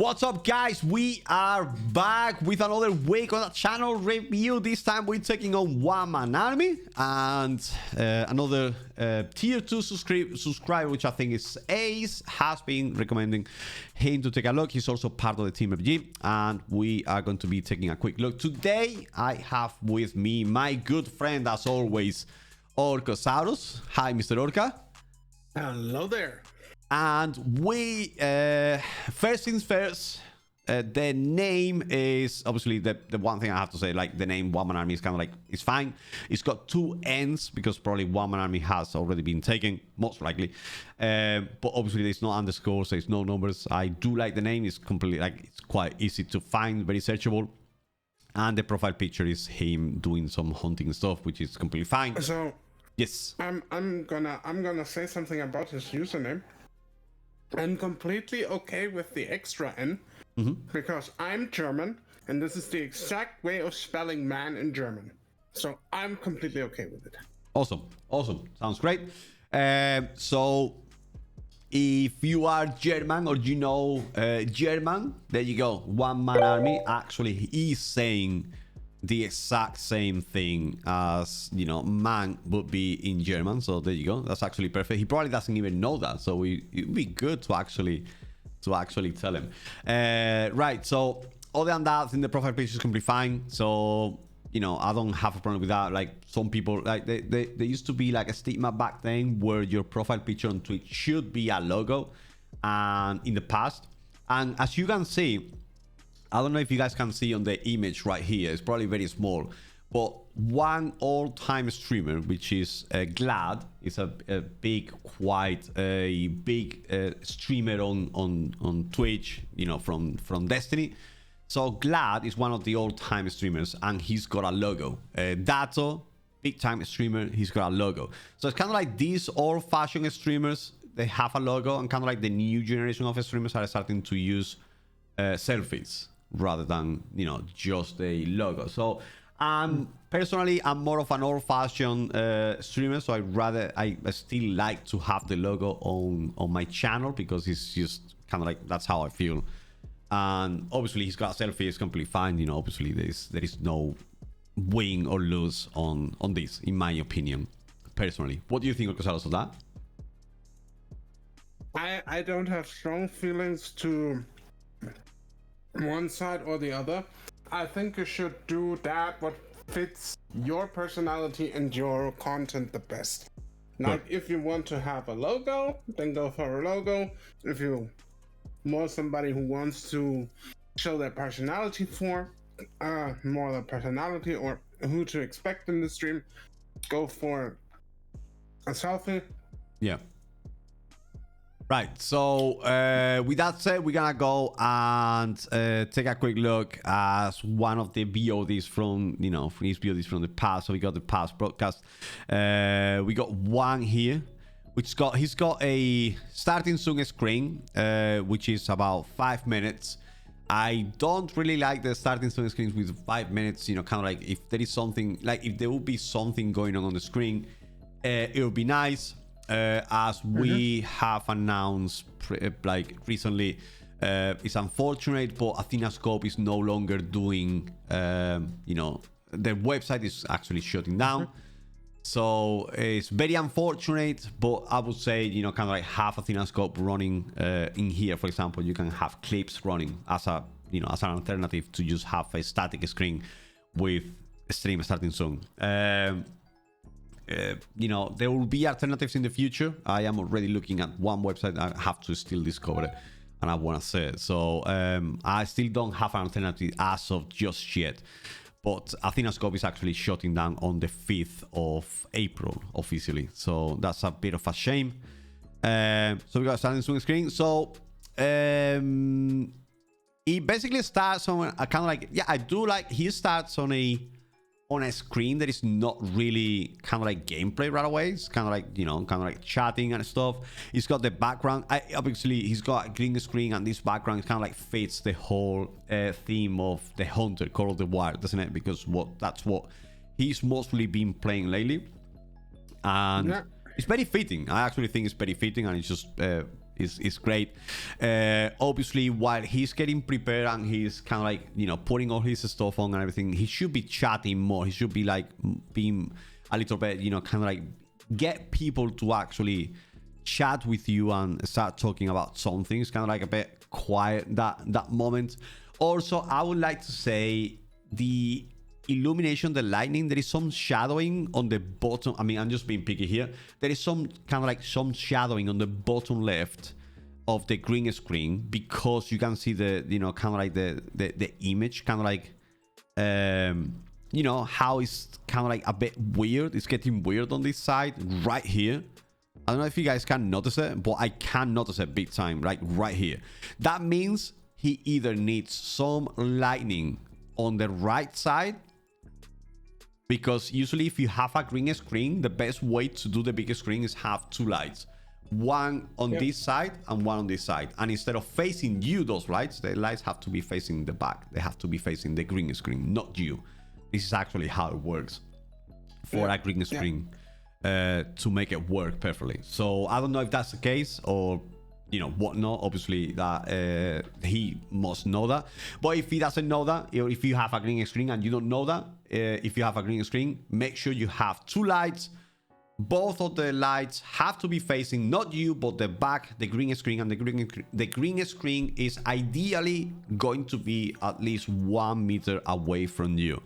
What's up, guys? We are back with another week on the channel review. This time we're taking on OneMannArmy and another tier 2 subscriber, which I think is Ace, has been recommending him to take a look. He's also part of the team FG, and we are going to be taking a quick look. Today I have with me my good friend, as always, Orcosaurus. Hi, Mr. Orca. Hello there. And we, first things first, the name is obviously the one thing I have to say, like the name OneMannArmy is kind of like, it's fine. It's got two N's because probably OneMannArmy has already been taken, most likely. But obviously there's no underscores, there's no numbers. I do like the name. It's completely, like, it's quite easy to find, very searchable. And the profile picture is him doing some hunting stuff, which is completely fine. So yes, I'm gonna say something about his username. I'm completely okay with the extra N because I'm German and this is the exact way of spelling man in German. So I'm completely okay with it. Awesome. Sounds great. So if you are German or you know German, there you go. OneMannArmy actually is saying the exact same thing as, you know, man would be in German. So there you go. That's actually perfect. He probably doesn't even know that, so it'd be good to actually tell him. Right, so other than that, I think the profile picture is completely fine. So, you know, I don't have a problem with that. Like, some people, like, there used to be like a stigma back then where your profile picture on Twitch should be a logo, and in the past, and as you can see, I don't know if you guys can see on the image right here. It's probably very small, but one all-time streamer, which is Glad, is a big, quite a big streamer on Twitch, you know, from Destiny. So Glad is one of the all-time streamers, and he's got a logo. Dato, big-time streamer, he's got a logo. So it's kind of like these old-fashioned streamers, they have a logo, and kind of like the new generation of streamers are starting to use selfies rather than, you know, just a logo. So personally, I'm more of an old-fashioned streamer, so I still like to have the logo on my channel because it's just kind of like, that's how I feel. And obviously he's got a selfie, it's completely fine, you know. Obviously there is no win or lose on this, in my opinion, personally. What do you think, Orcosaurus, of that? I don't have strong feelings to one side or the other. I think you should do that what fits your personality and your content the best. Like, if you want to have a logo, then go for a logo. If you want somebody who wants to show their personality more their personality or who to expect in the stream, go for a selfie. Yeah. Right, so with that said, we're gonna go and take a quick look at one of the VODs from, you know, from his VODs from the past. So we got the past broadcast. We got one here, he's got a starting soon screen, which is about 5 minutes. I don't really like the starting soon screens with 5 minutes. You know, kind of like, if there is something, like if there will be something going on the screen, it would be nice. As we have announced like recently, it's unfortunate, but AthenaScope is no longer doing, you know, the website is actually shutting down. So it's very unfortunate, but I would say, you know, kind of like have AthenaScope running in here. For example, you can have clips running as a, you know, as an alternative to just have a static screen with stream starting soon. You know, there will be alternatives in the future. I am already looking at one website I have to still discover it, and I want to say it. So I still don't have an alternative as of just yet. But AthenaScope is actually shutting down on the 5th of April officially. So that's a bit of a shame. So we got starting soon screen. So it basically starts on a kind of like, yeah, I do like, he starts on a screen that is not really kind of like gameplay right away. It's kind of like, you know, kind of like chatting and stuff. He's got the background. Obviously he's got a green screen, and this background kind of like fits the whole theme of the Hunter, Call of the Wild, doesn't it? Because that's what he's mostly been playing lately, and it's very fitting. I actually think it's very fitting, and it's just is great. Obviously, while he's getting prepared and he's kind of like, you know, putting all his stuff on and everything, he should be chatting more. He should be like being a little bit, you know, kind of like get people to actually chat with you and start talking about something. It's kind of like a bit quiet that moment. Also, I would like to say the illumination, the lightning, there is some shadowing on the bottom. I mean, I'm just being picky here. There is some kind of like some shadowing on the bottom left of the green screen, because you can see the, you know, kind of like the image, kind of like you know, how it's kind of like a bit weird. It's getting weird on this side right here. I don't know if you guys can notice it, but I can notice it big time, like right here. That means he either needs some lightning on the right side, because usually if you have a green screen, the best way to do the big screen is have two lights, one on this side and one on this side. And instead of facing you, those lights, the lights have to be facing the back. They have to be facing the green screen, not you. This is actually how it works for a green screen, to make it work perfectly. So I don't know if that's the case or, you know, whatnot. Obviously that he must know that. But if he doesn't know that, or if you have a green screen and you don't know that, if you have a green screen, make sure you have two lights. Both of the lights have to be facing not you, but the back, the green screen. And the green screen is ideally going to be at least 1 meter away from you.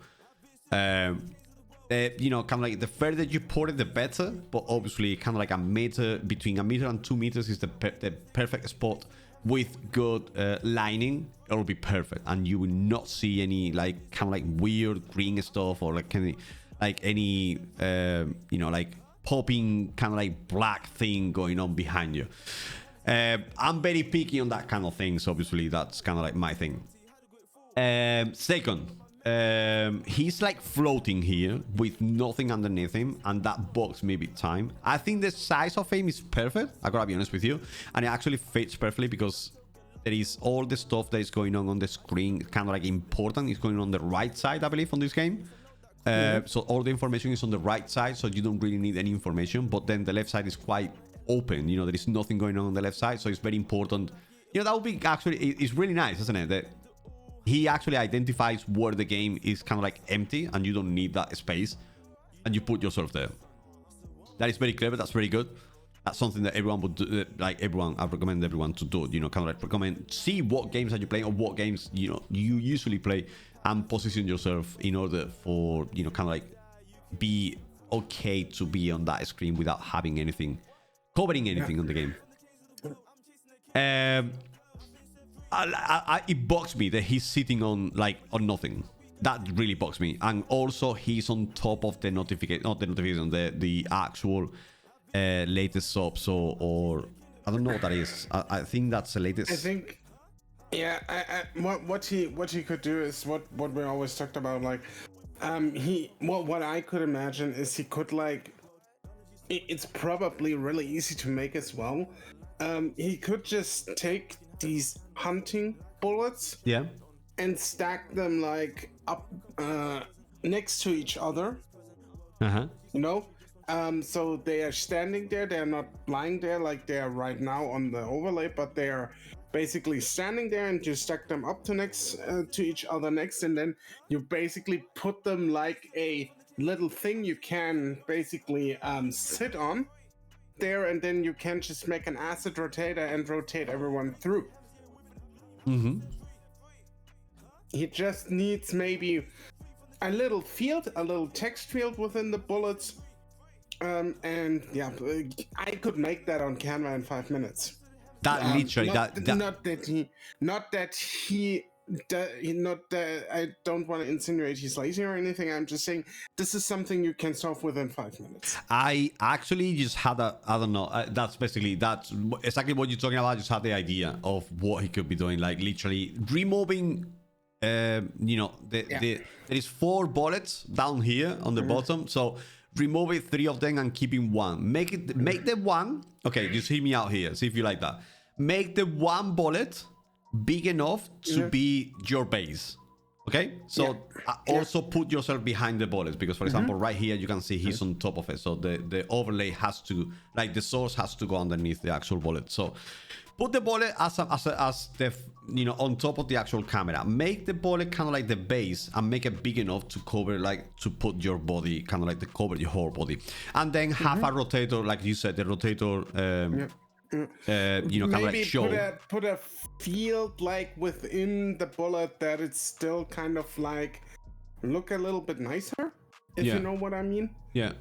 You know, kind of like the further you put it, the better. But obviously, kind of like a meter, between 1 meter and 2 meters is the perfect spot with good lining. It'll be perfect, and you will not see any like kind of like weird green stuff or like any you know, like popping kind of like black thing going on behind you. I'm very picky on that kind of things. Obviously, that's kind of like my thing. Second, he's like floating here with nothing underneath him, and that bugs me big time. I think the size of him is perfect, I gotta be honest with you, and it actually fits perfectly because there is all the stuff that is going on the screen, kind of like important, is going on the right side, I believe, on this game. So all the information is on the right side, so you don't really need any information. But then the left side is quite open, you know, there is nothing going on the left side, so it's very important. You know, that would be actually, it's really nice, isn't it, that he actually identifies where the game is kind of like empty and you don't need that space, and you put yourself there. That is very clever. That's very good. That's something that everyone would do, like everyone, I recommend everyone to do, you know, kind of like recommend, see what games are you playing or what games, you know, you usually play, and position yourself in order for, you know, kind of like be okay to be on that screen without having anything, covering anything on the game. It bugs me that he's sitting on like on nothing. That really bugs me. And also he's on top of the notification, not the notification, the actual latest subs, or I don't know what that is. I think that's the latest. I think, yeah. What he could do is what we always talked about. Like, what I could imagine is he could like. It's probably really easy to make as well. He could just take these hunting bullets, and stack them like up next to each other. You know. So they are standing there, they're not lying there like they are right now on the overlay, but they are basically standing there, and you stack them up to next to each other next, and then you basically put them like a little thing you can basically sit on there, and then you can just make an acid rotator and rotate everyone through. He just needs maybe a little field, a little text field within the bullets. And yeah, I could make that on Canva in 5 minutes. That literally, not that I don't want to insinuate he's lazy or anything. I'm just saying this is something you can solve within 5 minutes. I actually just had I don't know. That's exactly what you're talking about. I just had the idea of what he could be doing, like literally removing. You know, there is 4 bullets down here on the bottom, so. Remove it, 3 of them, and keeping 1. Make the one. Okay, just hear me out here. See if you like that. Make the 1 bullet big enough to be your base. Okay, so also put yourself behind the bullets, because for example, right here you can see he's on top of it. So the overlay has to, like, the source has to go underneath the actual bullet. So put the bullet as the, you know, on top of the actual camera. Make the bullet kind of like the base and make it big enough to cover, like, to put your body kind of like to cover your whole body, and then have a rotator, like you said, the rotator. You know, kind of like show. Put a field like within the bullet that it's still kind of like look a little bit nicer, if you know what I mean. Yeah.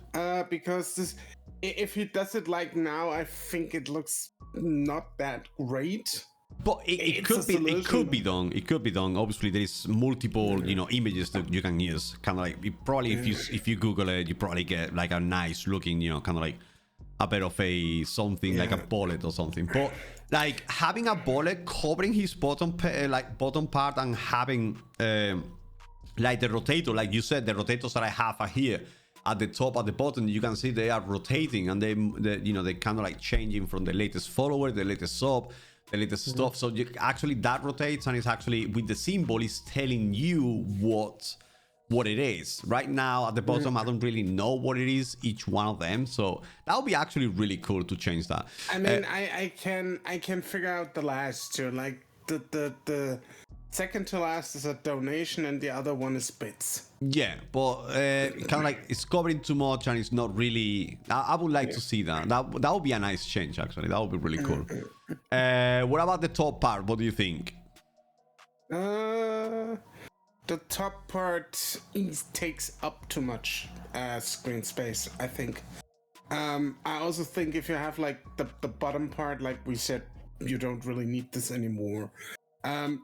Because this, if he does it like now, I think it looks not that great. But it could be done. It could be done. Obviously, there is multiple, you know, images that you can use. Kind of like, if you Google it, you probably get like a nice looking, you know, kind of like a bit of a something like a bullet or something. But like having a bullet covering his bottom part, and having like the rotator, like you said, the rotators that I have are here at the top, at the bottom, you can see they are rotating, and they you know, they kind of like changing from the latest follower, the latest sub, the latest stuff. So you actually, that rotates, and it's actually with the symbol is telling you what it is. Right now at the bottom, I don't really know what it is, each one of them. So that would be actually really cool to change that. I mean, I can figure out the last two. Like the second to last is a donation, and the other one is bits. Yeah, but kind of like it's covering too much, and it's not really. I would like to see that. That would be a nice change, actually. That would be really cool. What about the top part? What do you think? The top part takes up too much screen space, I think. I also think if you have like the bottom part, like we said, you don't really need this anymore.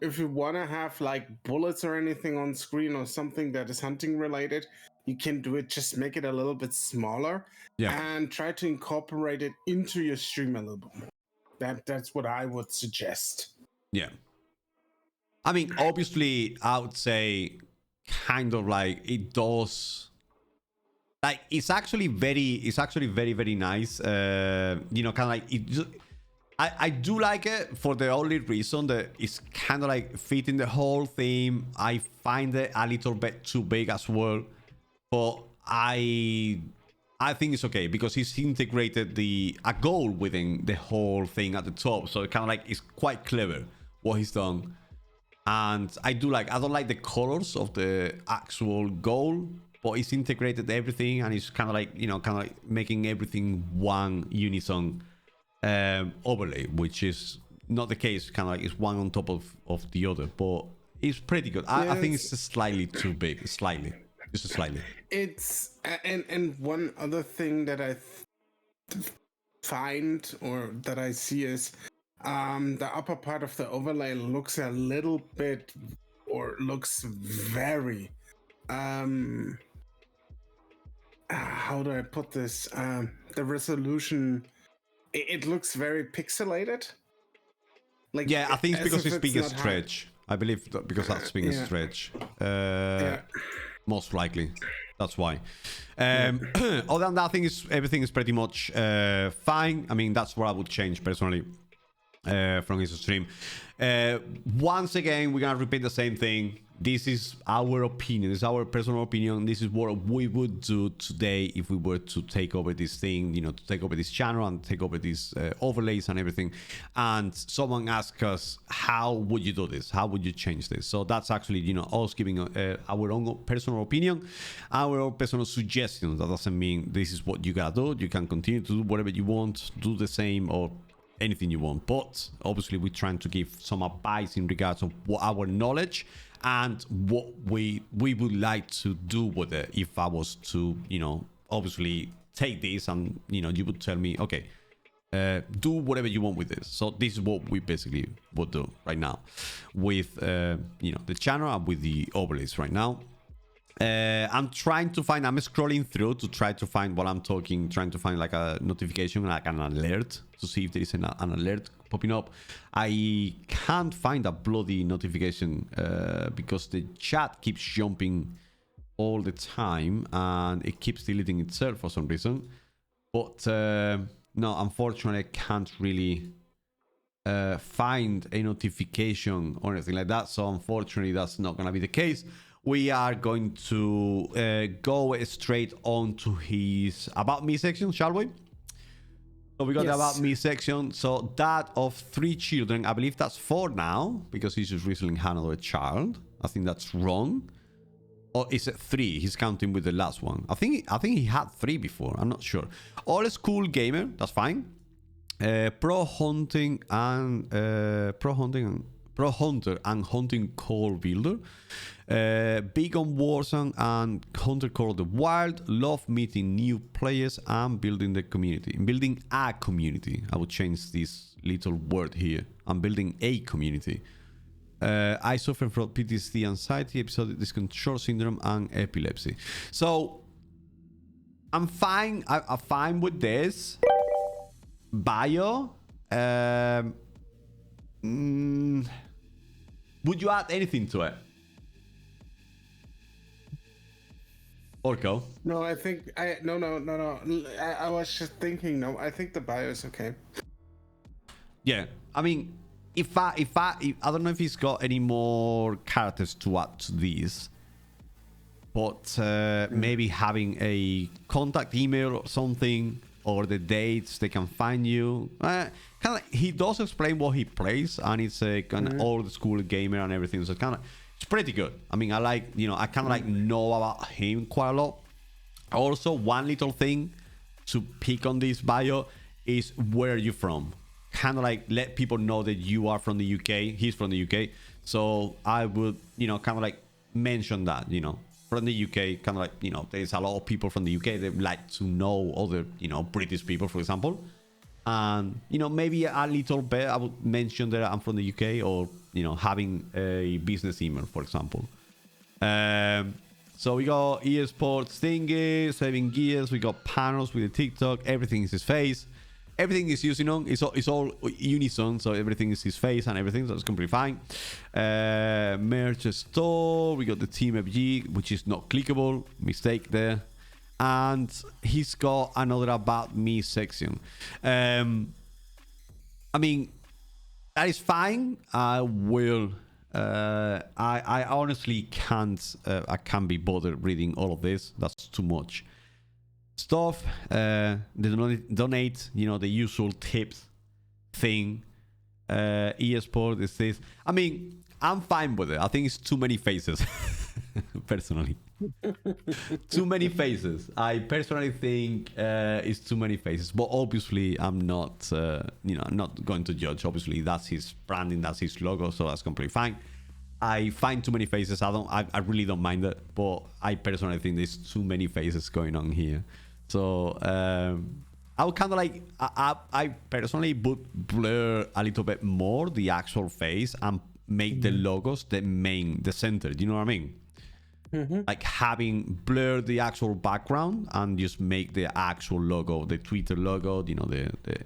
If you want to have like bullets or anything on screen, or something that is hunting related, you can do it. Just make it a little bit smaller, and try to incorporate it into your stream a little bit more. That's what I would suggest. Yeah. I mean, obviously, I would say kind of like it does. Like, it's actually very, very nice. You know, kind of like it. I do like it for the only reason that it's kind of like fitting the whole theme. I find it a little bit too big as well, but I think it's okay because he's integrated a goal within the whole thing at the top. So it kind of like it's quite clever what he's done. And I don't like the colors of the actual goal, but it's integrated everything, and it's kind of like, you know, kind of like making everything one unison overlay, which is not the case. Kind of like it's one on top of the other, but it's pretty good. I think it's just slightly too big, just slightly. It's and one other thing that I find, or that I see, is the upper part of the overlay looks a little bit, or looks very how do I put this, the resolution, it looks very pixelated. Like, yeah, I think it's because it's being a stretch. I believe that because that's being a stretch. Most likely, that's why. Other than that, I think everything is pretty much fine. I mean, that's what I would change personally from his stream. Once again, we're gonna repeat the same thing. This is our opinion. This is our personal opinion. This is what we would do today if we were to take over this thing, you know, to take over this channel and take over these overlays and everything. And someone asked us, how would you do this? How would you change this? So that's actually, you know, us giving our own personal opinion, our own personal suggestions. That doesn't mean this is what you gotta do. You can continue to do whatever you want, do the same, or anything you want. But obviously, we're trying to give some advice in regards of what our knowledge and what we would like to do with it. If I was to, you know, obviously take this and, you know, you would tell me, okay, do whatever you want with this. So this is what we basically would do right now with, you know, the channel and with the overlays right now. I'm scrolling through to try to find what I'm talking, trying to find like a notification, like an alert, to see if there is an alert popping up. I can't find a bloody notification because the chat keeps jumping all the time and it keeps deleting itself for some reason. But no, unfortunately, I can't really find a notification or anything like that. So unfortunately, that's not going to be the case. We are going to go straight on to his About Me section, shall we? So we got the About Me section. So dad of 3 children. I believe that's 4 now because he's just recently had another child. I think that's wrong. Or is it 3? He's counting with the last one. I think he had 3 before. I'm not sure. All school gamer. That's fine. Pro hunter and hunting core builder. Big on Warzone and Hunter Core of the Wild. Love meeting new players and building the community. Building a community. I would change this little word here. I'm building a community. I suffer from PTSD, anxiety, episodic discontrol syndrome, and epilepsy. So I'm fine. I'm fine with this bio. Would you add anything to it? Orko? No, I think no. I was just thinking. No, I think the bio is okay. Yeah, I mean, if I don't know if he's got any more characters to add to these, but maybe having a contact email or something, or the dates they can find you. Kind of like, he does explain what he plays, and it's a kind of old school gamer and everything. So it's pretty good. I mean, I kind of like know about him quite a lot. Also, one little thing to pick on this bio is where are you from? Kind of like let people know that you are from the UK. He's from the UK. So I would, kind of like mention that, from the UK, kind of like, there's a lot of people from the UK that like to know other, British people, for example. And, maybe a little bit, I would mention that I'm from the UK, or, having a business email, for example. So we got eSports thingy, 7 gears, we got panels with the TikTok, everything is his face. Everything is using on. It's all unison, so everything is his face and everything, so it's completely fine. Merch store. We got the Team FG, which is not clickable. Mistake there. And he's got another About Me section. I mean, that is fine. I will. I honestly can't. I can't be bothered reading all of this. That's too much stuff. They donate, the usual tips thing. eSport is this. I mean, I'm fine with it. I think it's too many faces. Personally, too many faces. I personally think it's too many faces. But obviously, I'm not. I'm not going to judge. Obviously, that's his branding. That's his logo. So that's completely fine. I find too many faces. I really don't mind it. But I personally think there's too many faces going on here. So I would kind of like, I personally would blur a little bit more the actual face and make the logos the center. Do you know what I mean? Like having blur the actual background and just make the actual logo, the Twitter logo, the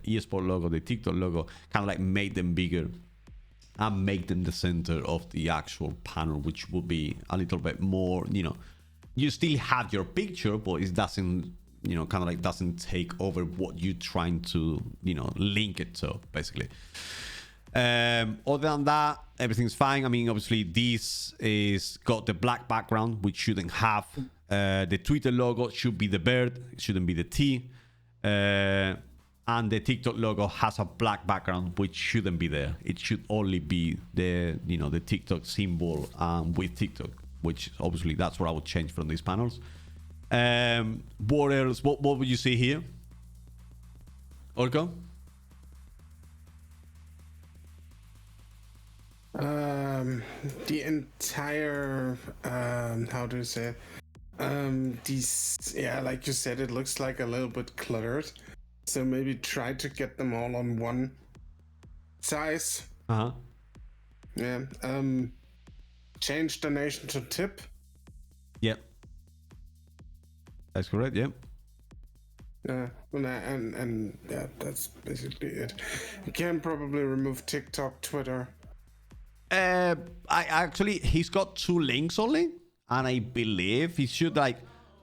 eSport logo, the TikTok logo, kind of like make them bigger and make them the center of the actual panel, which would be a little bit more, you still have your picture, but it doesn't, kind of like doesn't take over what you're trying to, link it to, basically. Other than that, everything's fine. I mean, obviously, this is got the black background, which shouldn't have. The Twitter logo should be the bird, it shouldn't be the T. And the TikTok logo has a black background, which shouldn't be there. It should only be the, the TikTok symbol with TikTok, which obviously that's what I would change from these panels. What else? What would you see here? Orko? The entire how do you say these, like you said, it looks like a little bit cluttered, so maybe try to get them all on one size. Change donation to tip. Yep, that's correct. Yep. And that's basically it. You can probably remove TikTok, Twitter. He's got 2 links only, and I believe he should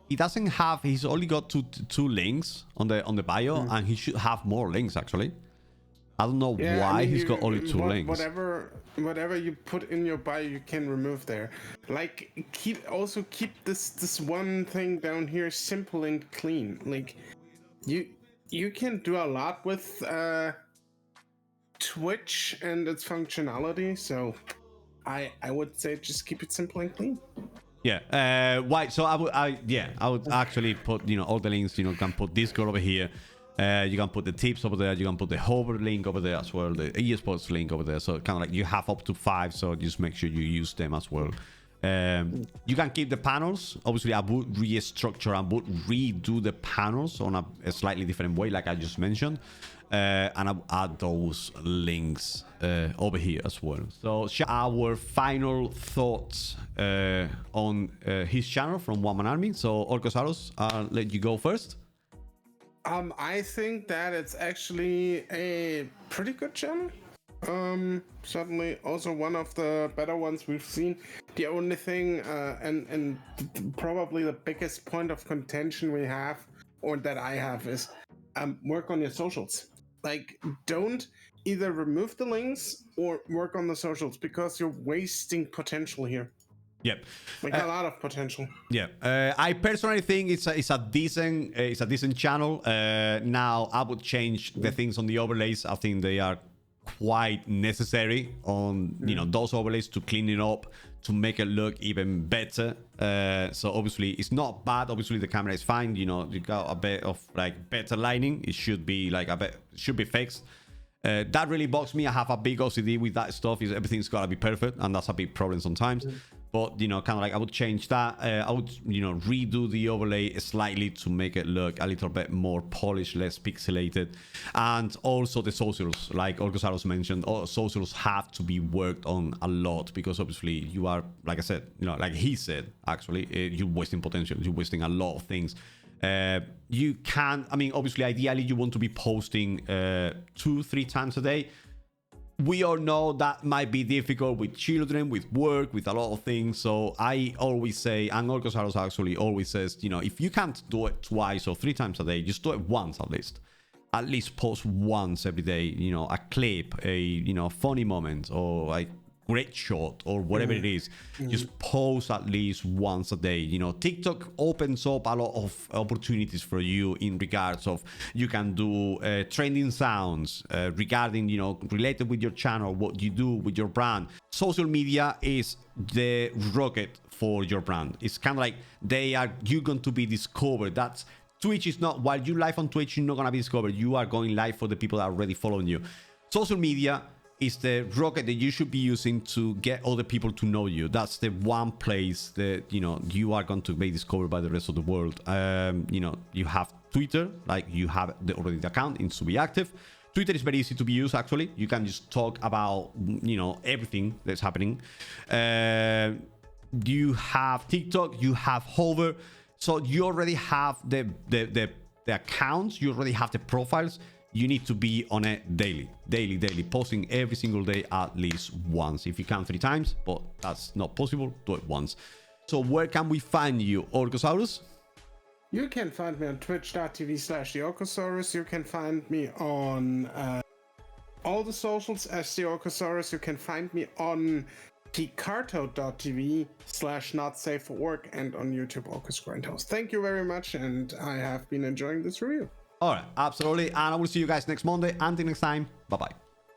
he's only got two links on the bio, and he should have more links actually. I don't know Yeah, why I mean, he's got only two links. Whatever you put in your bio, you can remove there. Like keep this one thing down here simple and clean. Like you can do a lot with Twitch and its functionality. So I would say just keep it simple and clean. Yeah. Why? So I would actually put all the links. You can put Discord over here. You can put the tips over there. You can put the hover link over there as well. The eSports link over there. So kind of like you have up to 5. So just make sure you use them as well. You can keep the panels. Obviously, I would restructure and would redo the panels on a slightly different way, like I just mentioned. And I'll add those links over here as well. So our final thoughts on his channel from OneMannArmy. So Orcosaurus, I'll let you go first. I think that it's actually a pretty good channel. Certainly also one of the better ones we've seen. The only thing and probably the biggest point of contention we have, or that I have, is work on your socials. Like, don't either remove the links or work on the socials, because you're wasting potential here. Yep. Like a lot of potential. Yeah. I personally think it's a decent channel. Now I would change the things on the overlays. I think they are quite necessary on those overlays to clean it up, to make it look even better. So obviously it's not bad. Obviously the camera is fine. You got a bit of like better lighting. It should be like should be fixed. That really bugs me. I have a big OCD with that stuff. Is everything's gotta be perfect, and that's a big problem sometimes. But kind of like I would change that. I would redo the overlay slightly to make it look a little bit more polished, less pixelated. And also the socials, like Orcosaurus mentioned, socials have to be worked on a lot, because obviously you are, like I said, like he said, actually, you're wasting potential. You're wasting a lot of things. You can, I mean, obviously, ideally, you want to be posting 2-3 times a day. We all know that might be difficult with children, with work, with a lot of things. So I always say, and Orcosaurus actually always says, if you can't do it 2 or 3 times a day, just do it once at least. At least post once every day, a clip, a funny moment, or like great shot, or whatever it is. Just post at least once a day. TikTok opens up a lot of opportunities for you in regards of you can do trending sounds regarding related with your channel, what you do with your brand. Social media is the rocket for your brand. It's kind of like you're going to be discovered. That's Twitch is not, while you live on Twitch, you're not going to be discovered. You are going live for the people that are already following you. Social media is the rocket that you should be using to get other people to know you. That's the one place that you are going to be discovered by the rest of the world. You have Twitter, like you have already the account, it needs to be active. Twitter is very easy to be used, actually. You can just talk about everything that's happening. You have TikTok, you have Hover, so you already have the accounts, you already have the profiles. You need to be on it daily, posting every single day at least once. If you can 3 times, but that's not possible, do it once. So where can we find you, Orcosaurus? You can find me on twitch.tv/theorcosaurus. You can find me on all the socials as the Orcosaurus. You can find me on picarto.tv/notsafe4work and on YouTube, Orcus Grindhouse. Thank you very much, and I have been enjoying this review. All right, absolutely. And I will see you guys next Monday. Until next time, bye-bye.